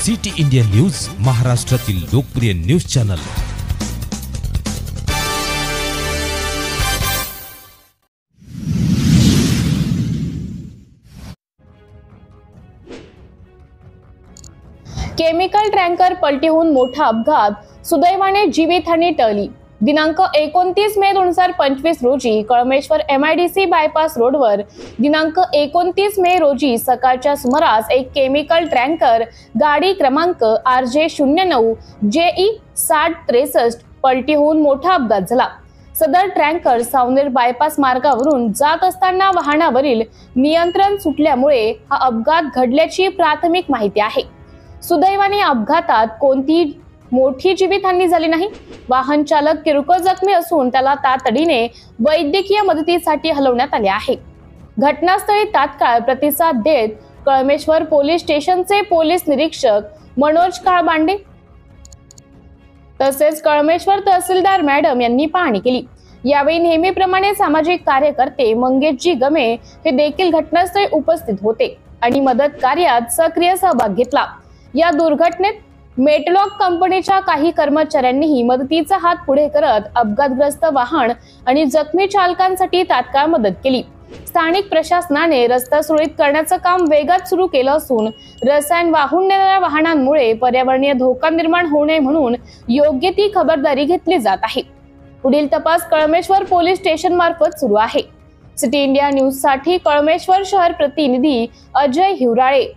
City India news, महाराष्ट्रातील लोकप्रिय news channel. Chemical tanker पलटी होऊन मोठा अपघात, सुदैवाने जीवितहानी टळली। दिनांक 29 मे 2025 रोजी कळमेश्वर MIDC बायपास रोडवर दिनांक 29 मे रोजी सकाळच्या सुमारास एक केमिकल टँकर गाडी क्रमांक RJ09 JE 6063 पलटी होऊन मोठा अपघात झाला। सदर टँकर सावनेर बायपास मार्गावरून जात असताना वाहनावरील नियंत्रण सुटल्यामुळे हा अपघात घडल्याची प्राथमिक माहिती आहे। सुदैवाने अपघातात कोणती मोठी जीवितहानी झाली नाही। वाहन चालक किरकोळ जखमी असून त्याला तातडीने वैद्यकीय मदतीसाठी हलवण्यात आले आहे। घटनास्थळी तात्काळ प्रतिसाद देत कळमेश्वर पोलीस स्टेशनचे पोलीस निरीक्षक मनोज काळबांडे तसेच कळमेश्वर तहसीलदार मॅडम यांनी पाहणी केली। यावेळी नेहमीप्रमाणे सामाजिक कार्यकर्ते मंगेशजी गमे हे देखील घटनास्थळी उपस्थित होते आणि मदत कार्यात सक्रिय सहभाग घेतला। या दुर्घटनेत मेटलॉक कंपनीच्या काही कर्मचाऱ्यांनीही मदतीचा हात पुढे करत अपघातग्रस्त वाहन आणि जखमी चालकांसाठी तात्काळ मदत केली। स्थानिक प्रशासनाने रस्ता सुरळीत करण्याचं काम वेगात सुरू केलं असून रसायन वाहून नेणाऱ्या वाहनांमुळे पर्यावरणीय धोका निर्माण होऊ नये म्हणून योग्य ती खबरदारी घेतली जात आहे। पुढील तपास कळमेश्वर पोलीस स्टेशन मार्फत सुरू आहे। सिटी इंडिया न्यूज साठी कळमेश्वर शहर प्रतिनिधी अजय हिवराळे।